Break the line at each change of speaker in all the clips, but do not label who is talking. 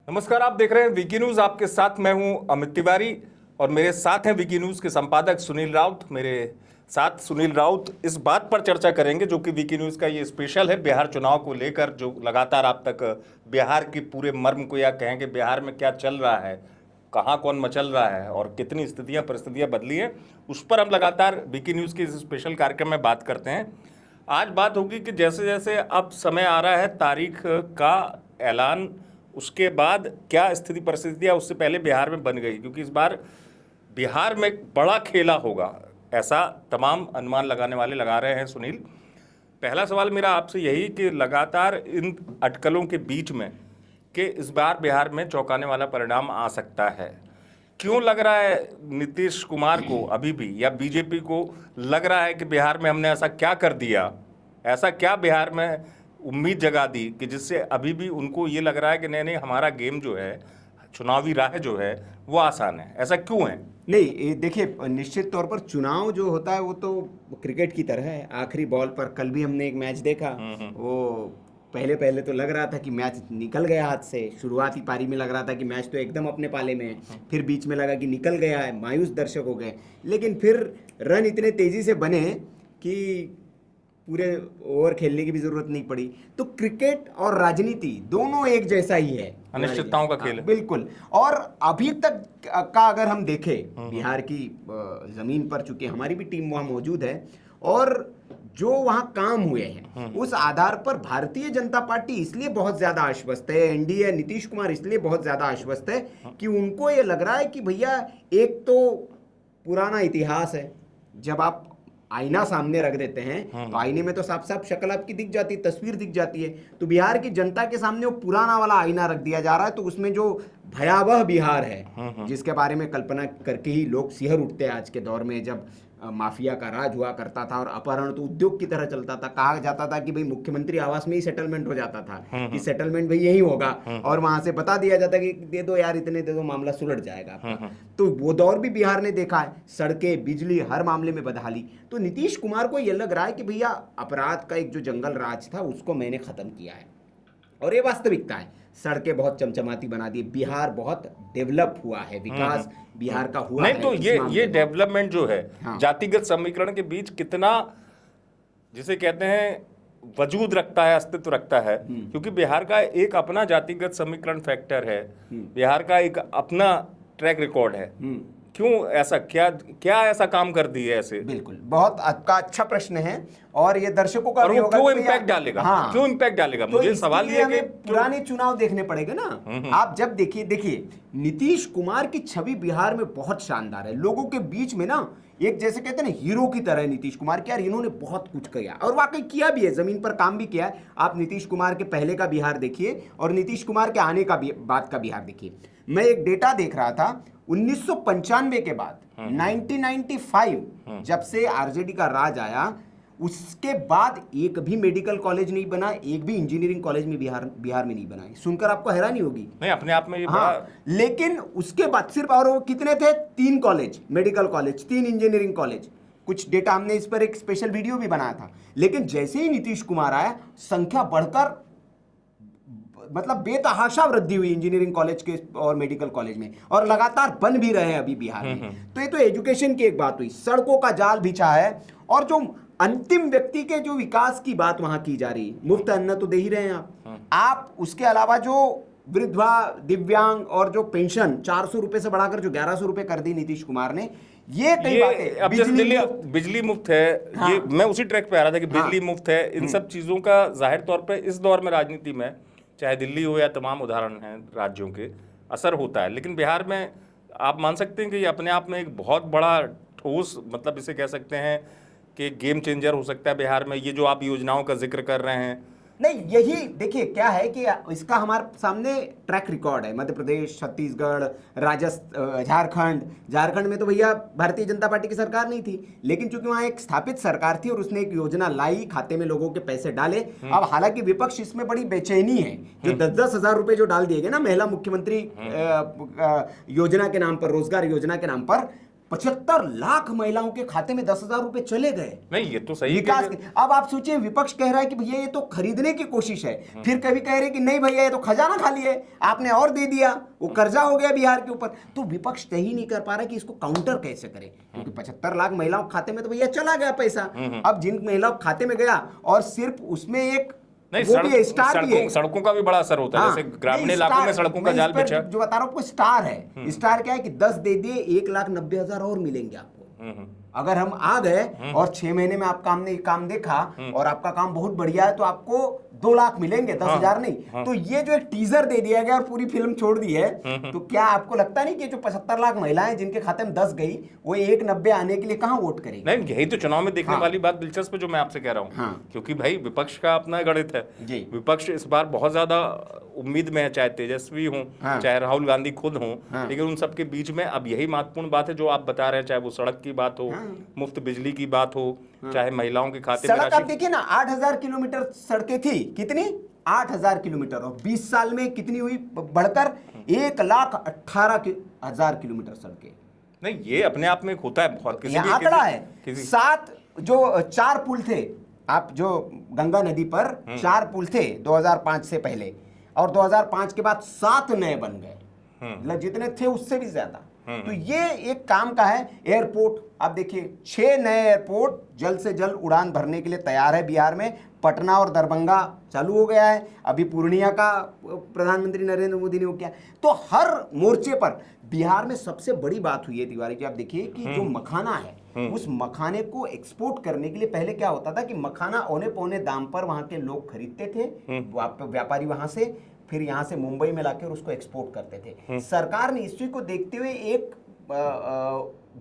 नमस्कार, आप देख रहे हैं वीकी न्यूज। आपके साथ मैं हूं अमित तिवारी और मेरे साथ हैं वीकी न्यूज के संपादक सुनील राउत। मेरे साथ सुनील राउत इस बात पर चर्चा करेंगे जो कि वीकी न्यूज का ये स्पेशल है बिहार चुनाव को लेकर, जो लगातार आप तक बिहार की पूरे मर्म को या कहें कि बिहार में क्या चल रहा है, कहाँ कौन मचल रहा है और कितनी स्थितियाँ परिस्थितियाँ बदली हैं, उस पर हम लगातार वीकी न्यूज़ के इस स्पेशल कार्यक्रम में बात करते हैं। आज बात होगी कि जैसे जैसे अब समय आ रहा है तारीख का ऐलान, उसके बाद क्या स्थिति परिस्थितियाँ उससे पहले बिहार में बन गई, क्योंकि इस बार बिहार में बड़ा खेला होगा, ऐसा तमाम अनुमान लगाने वाले लगा रहे हैं। सुनील, पहला सवाल मेरा आपसे यही कि लगातार इन अटकलों के बीच में कि इस बार बिहार में चौंकाने वाला परिणाम आ सकता है, क्यों लग रहा है नीतीश कुमार को अभी भी, या बीजेपी को लग रहा है कि बिहार में हमने ऐसा क्या कर दिया, ऐसा क्या बिहार में उम्मीद जगा दी कि जिससे अभी भी उनको ये लग रहा है कि नहीं नहीं हमारा गेम जो है, चुनावी राह जो है वो आसान है, ऐसा क्यों है?
नहीं, देखिए, निश्चित तौर पर चुनाव जो होता है वो तो क्रिकेट की तरह है। आखिरी बॉल पर कल भी हमने एक मैच देखा, वो पहले पहले तो लग रहा था कि मैच निकल गया हाथ से। शुरुआती पारी में लग रहा था कि मैच तो एकदम अपने पाले में है, फिर बीच में लगा कि निकल गया है, मायूस दर्शक हो गए। लेकिन फिर रन इतने तेजी से बने कि पूरे ओवर खेलने की भी जरूरत नहीं पड़ी। तो क्रिकेट और राजनीति दोनों एक जैसा ही है,
अनिश्चितताओं का खेल है।
बिल्कुल। और अभी तक का अगर हम देखें बिहार की जमीन पर, चूंकि हमारी भी टीम वहां मौजूद है और जो वहां काम हुए हैं उस आधार पर भारतीय जनता पार्टी इसलिए बहुत ज्यादा आश्वस्त है, एनडीए नीतीश कुमार इसलिए बहुत ज्यादा आश्वस्त है कि उनको ये लग रहा है कि भैया एक तो पुराना इतिहास है। जब आप आईना सामने रख देते हैं तो आईने में तो साफ साफ शक्ल आपकी दिख जाती है, तस्वीर दिख जाती है। तो बिहार की जनता के सामने वो पुराना वाला आईना रख दिया जा रहा है, तो उसमें जो भयावह बिहार है जिसके बारे में कल्पना करके ही लोग सिहर उठते हैं आज के दौर में, जब माफिया का राज हुआ करता था और अपहरण तो उद्योग की तरह चलता था। कहा जाता था कि भाई मुख्यमंत्री आवास में ही सेटलमेंट हो जाता था, कि सेटलमेंट भाई यही होगा, और वहां से बता दिया जाता कि दे दो यार, इतने दे दो, मामला सुलझ जाएगा आपका। तो वो दौर भी बिहार ने देखा है, सड़कें, बिजली, हर मामले में बदहाली। तो नीतीश कुमार को यह लग रहा है कि भैया अपराध का एक जो जंगल राज था उसको मैंने खत्म किया है, और ये वास्तविकता है। सड़कें बहुत चमचमाती बना दी, बिहार बहुत डेवलप हुआ है, विकास बिहार का हुआ
नहीं
है।
तो ये डेवलपमेंट जो है जातिगत समीकरण के बीच कितना, जिसे कहते हैं, वजूद रखता है, अस्तित्व रखता है, क्योंकि बिहार का एक अपना जातिगत समीकरण फैक्टर है, बिहार का एक अपना ट्रैक रिकॉर्ड है। क्यों ऐसा, क्या ऐसा काम कर दिए ऐसे?
बिल्कुल, बहुत आपका अच्छा प्रश्न है, और ये दर्शकों का भी होगा
क्यों
कि
इम्पैक्ट डालेगा?
हाँ,
क्यों इम्पैक्ट डालेगा?
तो
मुझे सवाल ये कि
पुराने चुनाव देखने पड़ेगा ना। आप जब देखिए नीतीश कुमार की छवि बिहार में बहुत शानदार है, लोगों के बीच में ना एक, जैसे कहते हैं ना, हीरो की तरह है नीतीश कुमार के। यार इन्होंने बहुत कुछ किया और वाकई किया भी है, जमीन पर काम भी किया है। आप नीतीश कुमार के पहले का बिहार देखिए और नीतीश कुमार के आने का बाद का बिहार देखिए। मैं एक डेटा देख रहा था, 1995 के बाद 1995 जब से आरजेडी का राज आया, उसके बाद एक भी मेडिकल कॉलेज नहीं बना, एक भी इंजीनियरिंग कॉलेज में बिहार में नहीं बना। सुनकर आपको हैरानी होगी।
नहीं, अपने आप में ये
हाँ, लेकिन उसके बाद सिर्फ, और वो कितने थे, 3 college medical college, 3 engineering college. कुछ डेटा हमने इस पर एक स्पेशल वीडियो भी बनाया था। लेकिन जैसे ही नीतीश कुमार आया, संख्या बढ़कर मतलब बेतहाशा वृद्धि हुई इंजीनियरिंग कॉलेज के और मेडिकल कॉलेज में, और लगातार बन भी रहे हैं अभी बिहार में। तो ये तो एजुकेशन की एक बात हुई, सड़कों का जाल बिछा है, और जो अंतिम व्यक्ति के जो विकास की बात वहां की जा रही है, मुफ्त अन्न तो दे ही रहे हैं आप उसके अलावा जो वृद्धा, दिव्यांग और जो पेंशन 400 रुपए से बढ़ाकर जो 1100 रुपए कर दी नीतीश कुमार ने, ये कई बातें।
अब जैसे दिल्ली बिजली मुफ्त है,
हाँ,
ये मैं उसी ट्रैक पे आ रहा था कि बिजली मुफ्त है। इन सब चीजों का जाहिर तौर पे इस दौर में राजनीति में, चाहे दिल्ली हो या तमाम उदाहरण हैं राज्यों के, असर होता है। लेकिन बिहार में आप मान सकते हैं कि ये अपने आप में एक बहुत बड़ा ठोस, मतलब इसे कह सकते हैं कि गेम चेंजर हो सकता है बिहार में, ये जो आप योजनाओं का जिक्र कर रहे हैं।
नहीं, यही देखिए क्या है कि इसका हमारे सामने ट्रैक रिकॉर्ड है। मध्य प्रदेश, छत्तीसगढ़, झारखंड में तो भैया भारतीय जनता पार्टी की सरकार नहीं थी, लेकिन चूंकि वहां एक स्थापित सरकार थी और उसने एक योजना लाई, खाते में लोगों के पैसे डाले। अब हालांकि विपक्ष इसमें बड़ी बेचैनी है, जो 10-10 हजार रुपए जो डाल दिए गए ना महिला मुख्यमंत्री योजना के नाम पर, रोजगार योजना के नाम पर, 75 लाख महिलाओं के खाते में 10,000 रुपए चले गए
नहीं, ये तो सही है
विकास के। अब आप सोचिए, विपक्ष कह रहा है कि भैया ये तो खरीदने की कोशिश है, फिर कभी कह रहे कि नहीं भैया ये तो खजाना खाली है, आपने और दे दिया, वो कर्जा हो गया बिहार के ऊपर। तो विपक्ष तय नहीं कर पा रहा कि इसको काउंटर कैसे करे, क्योंकि 75 लाख महिलाओं के खाते में तो भैया चला गया पैसा। अब जिन महिलाओं के खाते में गया, और सिर्फ उसमें एक
नहीं,
वो भी है, स्टार भी है।
सड़कों का भी बड़ा असर होता है।
हाँ,
जैसे ग्रामीण
नहीं,
इलाकों में
स्टार-
सड़कों का
मैं
जाल
इस पर
बिछा।
जो बता रहा हूँ आपको, स्टार है। स्टार क्या है कि 10 दे दिए, 1,90,000 और मिलेंगे आपको। अगर हम आ गए और 6 महीने में आप काम देखा और आपका काम बहुत बढ़िया है, तो आपको 2 लाख मिलेंगे, 10,000 नहीं। तो ये जो एक टीजर दे दिया गया और पूरी फिल्म छोड़ दी है, तो क्या आपको लगता नहीं कि जो 75 लाख महिलाएं जिनके खाते में 10 गई, वो 1,90 आने के लिए कहां वोट करेगी?
नहीं, यही तो चुनाव में देखने
हाँ।
वाली बात दिलचस्प है जो मैं आपसे कह रहा हूँ।
हाँ।
क्योंकि भाई विपक्ष का अपना गणित है।
जी।
विपक्ष इस बार बहुत ज्यादा उम्मीद में है, चाहे तेजस्वी हों,
हाँ।
चाहे राहुल गांधी खुद हों,
हाँ।
लेकिन उन सबके बीच में अब यही महत्वपूर्ण बात है जो आप बता रहे हैं, चाहे वो सड़क की बात हो, मुफ्त बिजली की बात हो, चाहे महिलाओं के खाते में
सड़क आप
राशि।
देखिए ना, 8,000 किलोमीटर सड़कें थी, कितनी 8,000 किलोमीटर, और 20 साल में कितनी हुई बढ़कर 1,18,000 किलोमीटर सड़कें।
नहीं, ये अपने आप में एक होता है बहुत।
ये आंकड़ा है।
किसी
4 पुल थे, आप जो गंगा नदी पर 4 पुल थे 2005 से पहले, और 2005 के बाद 7 नए बन गए, मतलब जितने थे उससे भी ज्यादा। तो ये एक काम का है। एयरपोर्ट आप देखिए, 6 नए एयरपोर्ट जल्द से जल्द उड़ान भरने के लिए तैयार है बिहार में। पटना और दरभंगा चालू हो गया है, अभी पूर्णिया का प्रधानमंत्री नरेंद्र मोदी ने वो किया। तो हर मोर्चे पर बिहार में सबसे बड़ी बात हुई है तिवारी जी, आप देखिए कि जो मखाना है, उस मखाने को एक्सपोर्ट करने के लिए पहले क्या होता था कि मखाना औने पौने दाम पर वहां के लोग खरीदते थे, व्यापारी वहां से, फिर यहां से मुंबई में लाकर उसको एक्सपोर्ट करते थे। सरकार ने इसी को देखते हुए एक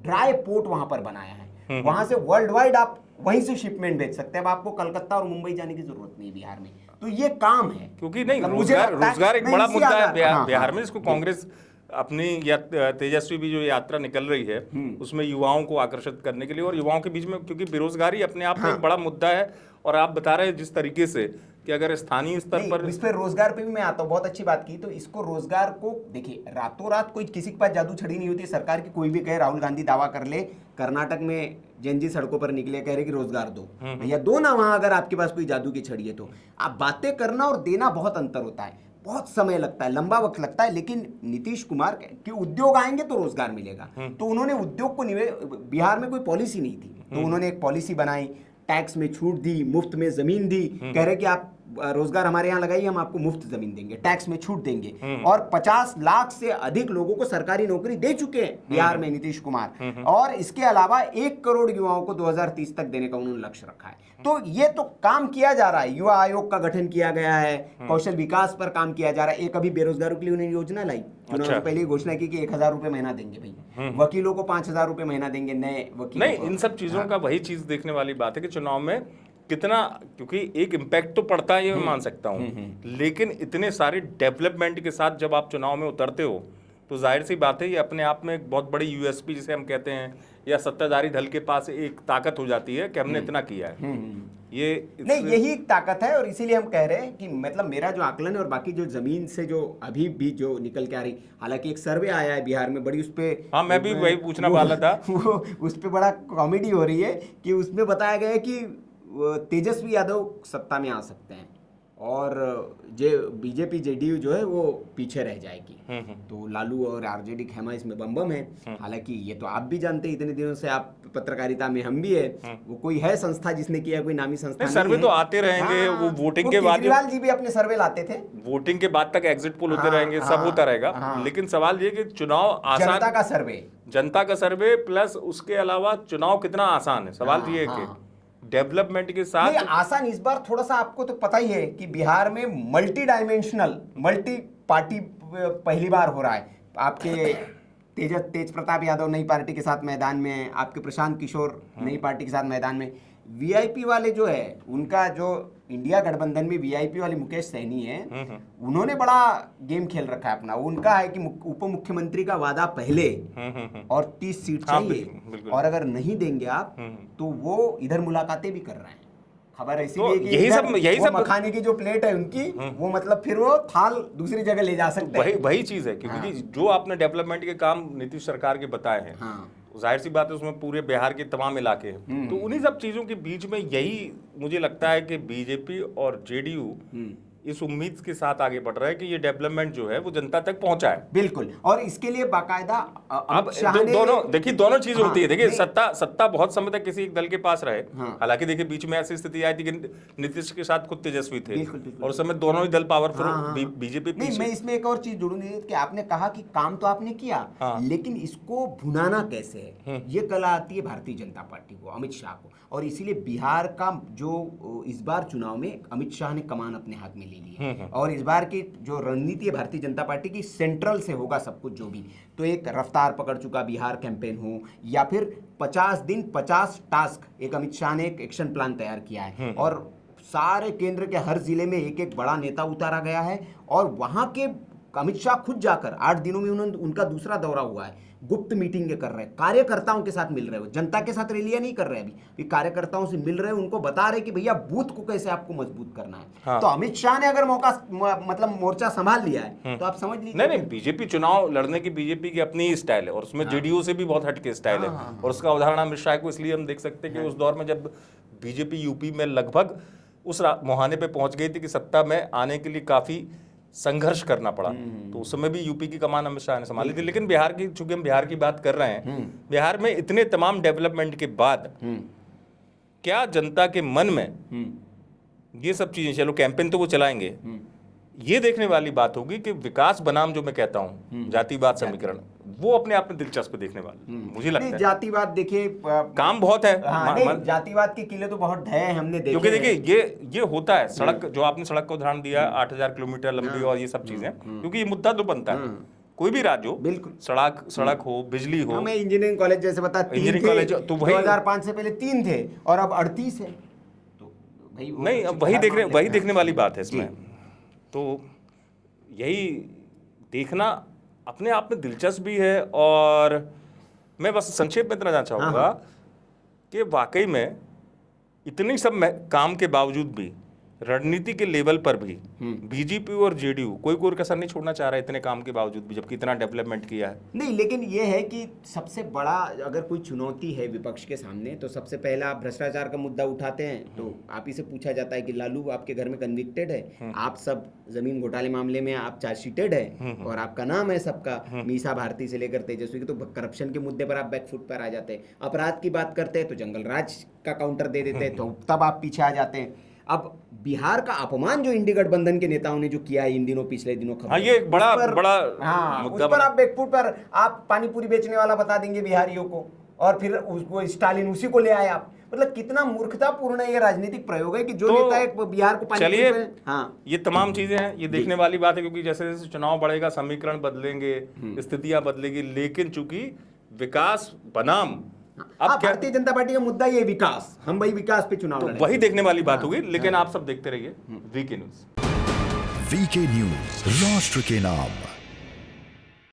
ड्राई पोर्ट वहां पर बनाया है, वहां से वर्ल्ड वाइड आप वहीं से शिपमेंट भेज सकते हैं। अब आपको कलकत्ता और मुंबई जाने की जरूरत नहीं बिहार में। तो ये काम है,
क्योंकि नहीं,
मतलब मुझे लगता है-
रोजगार एक
मैं
बड़ा
इसी
मुद्दा है
आधार- हाँ,
बिहार
हाँ।
में। इसको कांग्रेस अपनी या तेजस्वी भी जो यात्रा निकल रही है उसमें युवाओं को आकर्षित करने के लिए, और युवाओं के बीच में, क्योंकि बेरोजगारी अपने आप में एक बड़ा मुद्दा है। और आप बता रहे हैं जिस तरीके से कि अगर स्थानीय स्तर पर,
इस पे रोजगार पे भी मैं आता हूँ, बहुत अच्छी बात की। तो इसको रोजगार को देखिए, रातों रात कोई किसी के पास जादू छड़ी नहीं होती सरकार की। कोई भी कहे, राहुल गांधी दावा कर ले कर्नाटक में जंजी सड़कों पर निकले, कह रहे कि रोजगार दो, भैया दो ना वहां, अगर आपके पास कोई जादू की छड़ी है तो। आप बातें करना और देना बहुत अंतर होता है, बहुत समय लगता है, लंबा वक्त लगता है। लेकिन नीतीश कुमार के उद्योग आएंगे तो रोजगार मिलेगा, तो उन्होंने उद्योग को बिहार में कोई पॉलिसी नहीं थी, तो उन्होंने एक पॉलिसी बनाई, टैक्स में छूट दी, मुफ्त में जमीन दी, कह रहे कि आप रोजगार हमारे यहाँ लगाइए, हम आपको मुफ्त जमीन देंगे, टैक्स में छूट देंगे। और 50 लाख से अधिक लोगों को सरकारी नौकरी दे चुके हैं बिहार में नीतीश कुमार। और इसके अलावा 1 करोड़ युवाओं को 2030 तक देने का उन्होंने लक्ष्य रखा है। तो ये तो काम किया जा रहा है। युवा आयोग का गठन किया गया है, कौशल विकास पर काम किया जा रहा है। एक अभी बेरोजगारों के लिए उन्होंने योजना लाई, उन्होंने पहले ही घोषणा की कि 1,000 रुपए महीना देंगे भाई, वकीलों को 5,000 रुपए महीना देंगे, नए वकील।
नहीं, इन सब चीजों का वही चीज देखने वाली बात है कि चुनाव में कितना, क्योंकि एक इम्पैक्ट तो पड़ता है, ये मैं मान सकता हूँ, लेकिन इतने सारे डेवलपमेंट के साथ जब आप चुनाव में उतरते हो तो जाहिर सी बात है ये अपने आप में एक बहुत बड़ी यूएसपी जिसे हम कहते हैं, या सत्ताधारी दल के पास एक ताकत हो जाती है कि हमने इतना किया है। ये
नहीं, यही एक ताकत है। और इसीलिए हम कह रहे हैं कि मतलब मेरा जो आकलन है, और बाकी जो जमीन से जो अभी भी जो निकल के आ रही, हालांकि एक सर्वे आया है बिहार में, बड़ी उस पे,
हाँ, मैं भी वही पूछना वाला था,
वो उस पे बड़ा कॉमेडी हो रही है कि उसमें बताया गया है कि तेजस्वी यादव सत्ता में आ सकते हैं और जो बीजेपी जेडीयू जो है वो पीछे रह जाएगी। तो लालू और आरजेडी खेमा इसमें बम है। हालांकि ये तो आप भी जानते हैं, इतने दिनों से आप पत्रकारिता में, हम भी है, वो कोई है संस्था जिसने किया, कोई नामी संस्था नहीं
सर्वे
है।
तो आते रहेंगे।
हाँ,
वो वोटिंग के बाद,
केजरीवाल जी भी अपने सर्वे लाते थे,
वोटिंग के बाद तक एग्जिट पोल होते
हाँ,
रहेंगे, सब
हाँ,
होता रहेगा।
हाँ।
लेकिन सवाल ये कि चुनाव आसान, जनता का सर्वे प्लस उसके अलावा चुनाव कितना आसान है, सवाल ये है कि डेवलपमेंट के साथ
नहीं, आसान इस बार थोड़ा सा, आपको तो पता ही है कि बिहार में मल्टी डायमेंशनल, मल्टी पार्टी पहली बार हो रहा है। आपके तेज प्रताप यादव नई पार्टी के साथ मैदान में, आपके प्रशांत किशोर नई पार्टी के साथ मैदान में, वीआईपी वाले जो है उनका, जो इंडिया गठबंधन में वीआईपी वाले मुकेश सहनी है, उन्होंने बड़ा गेम खेल रखा है अपना। उनका है कि उप मुख्यमंत्री का वादा पहले और 30 सीट चाहिए, और अगर नहीं देंगे आप तो वो इधर मुलाकातें भी कर रहे हैं। खबर ऐसी
तो
भी है कि
यही सब
मखाने की जो प्लेट है उनकी, वो मतलब फिर वो थाल दूसरी जगह ले जा सकते हैं।
वही चीज है, क्योंकि जो आपने डेवलपमेंट के काम नीतीश सरकार के बताए हैं, जाहिर सी बात है उसमें पूरे बिहार के तमाम इलाके हैं। तो उन्हीं सब चीजों के बीच में यही मुझे लगता है कि बीजेपी और जेडीयू इस उम्मीद के साथ आगे बढ़ रहा है कि ये डेवलपमेंट जो है वो जनता तक पहुंचा है।
बिल्कुल, और इसके लिए बाकायदा
अब
अमित शाह ने
दोनों देखिए, दोनों चीज होती है। देखिए
नहीं।
सत्ता बहुत समय तक किसी एक दल के पास रहे।
हाँ।
हालांकि देखिए बीच में ऐसी स्थिति आई थी कि नीतीश के साथ खुद तेजस्वी थे,
बिल्कुल, बिल्कुल।
और उस समय दोनों ही दल पावरफुल, बीजेपी
नहीं,
पीछे।
मैं इसमें एक और चीज जोड़ूंगी कि आपने कहा कि काम तो आपने किया,
हाँ।
लेकिन इसको भुनाना कैसे है, ये कला आती है भारतीय जनता पार्टी को, अमित शाह को। और इसीलिए बिहार का जो इस बार चुनाव में अमित शाह ने कमान अपने हाथ में ले ली है, और इस बार की जो रणनीति है भारतीय जनता पार्टी की, सेंट्रल से होगा सब कुछ जो भी। तो एक रफ्तार पकड़ चुका बिहार कैंपेन हो, या फिर 50 दिन 50 टास्क, एक अमित शाह ने एक एक्शन प्लान तैयार किया है, और सारे केंद्र के हर जिले में एक एक बड़ा नेता उतारा गया है। और वहां के अमित शाह खुद जाकर 8 दिनों में उनका दूसरा दौरा हुआ है, गुप्त मीटिंगें कर रहे हैं, कार्यकर्ताओं के साथ मिल रहे हो, जनता के साथ रैलियां नहीं कर रहे अभी कार्यकर्ताओं से मिल रहे हैं, उनको बता रहे कि भैया बूथ को कैसे आपको मजबूत करना है।
हाँ।
तो अमित शाह ने अगर मतलब मोर्चा संभाल लिया है, तो आप समझ लीजिए।
नहीं, बीजेपी चुनाव लड़ने की बीजेपी की अपनी स्टाइल है, और उसमें जेडीयू से भी बहुत हटके स्टाइल है। और उसका उदाहरण अमित शाह को इसलिए हम देख सकते हैं कि उस दौर में जब बीजेपी यूपी में लगभग उस मुहाने पे पहुंच गई थी कि सत्ता में आने के लिए काफी संघर्ष करना पड़ा, तो उस समय भी यूपी की कमान अमित शाह ने संभाली थी। लेकिन बिहार की, चूंकि हम बिहार की बात कर रहे हैं, बिहार में इतने तमाम डेवलपमेंट के बाद क्या जनता के मन में ये सब चीजें, चलो कैंपेन तो वो चलाएंगे, ये देखने वाली बात होगी कि विकास बनाम जो मैं कहता हूँ जातिवाद समीकरण, वो अपने आप में दिलचस्प देखने वाला मुझे लगता है।
जातिवाद देखिए,
काम बहुत है।
नहीं, जातिवाद के किले तो बहुत ढहे हैं, हमने देखे।
क्योंकि देखिए ये होता है, सड़क जो आपने सड़क का उदाहरण दिया 8000 किलोमीटर लंबी और ये सब चीजें, क्योंकि ये मुद्दा तो बनता है कोई भी राज्य हो,
बिल्कुल,
सड़क हो, बिजली हो।
हमें इंजीनियरिंग कॉलेज जैसे बता,
इंजीनियरिंग कॉलेज तो वही
2005 से पहले 3 थे और अब 38 है, तो भाई
नहीं, अब वही देखने वाली बात है इसमें। तो यही देखना अपने आप में दिलचस्प भी है। और मैं बस संक्षेप में इतना जानना चाहूँगा कि वाकई में इतनी सब काम के बावजूद भी रणनीति के लेवल पर भी बीजेपी और जेडीयू कोई कसर नहीं छोड़ना चाह रहा है, इतने काम के बावजूद भी, जबकि इतना डेवलपमेंट किया है।
नहीं, लेकिन ये है कि सबसे बड़ा अगर कोई चुनौती है विपक्ष के सामने, तो सबसे पहला आप भ्रष्टाचार का मुद्दा उठाते हैं, तो आप ही से पूछा जाता है कि लालू आपके घर में कन्विक्टेड है, आप सब जमीन घोटाले मामले में आप चार्जशीटेड है, और आपका नाम है सबका, मीसा भारती से लेकर तेजस्वी, तो करप्शन के मुद्दे पर आप बैकफुट पर आ जाते हैं। अपराध की बात करते हैं तो जंगल राज का काउंटर दे देते हैं, तो तब आप पीछे आ जाते हैं। अब बिहार का अपमान जो इंडी गठबंधन के नेताओं ने जो किया है इन दिनों, पिछले दिनों खबर,
हाँ, ये एक बड़ा
मुद्दा, उस पर आप बैकफुट पर आप पानी पूरी बेचने वाला बता देंगे बिहारियों को, और फिर उसको स्टालिन उसी को ले आए आप। मतलब कितना मूर्खतापूर्ण ये राजनीतिक प्रयोग है कि जो
तो
नेता एक बिहार को पानी
चलिए,
हाँ,
ये तमाम चीजें हैं, ये देखने वाली बात है, क्योंकि जैसे जैसे चुनाव बढ़ेगा समीकरण बदलेंगे, स्थितियां बदलेगी, लेकिन चूंकि विकास बनाम
अब भारतीय जनता पार्टी का मुद्दा ये विकास, हम भाई विकास पे चुनाव लड़ेंगे,
वही देखने वाली बात होगी। लेकिन आप सब देखते रहिए वीके न्यूज।
वीके न्यूज, राष्ट्र के नाम।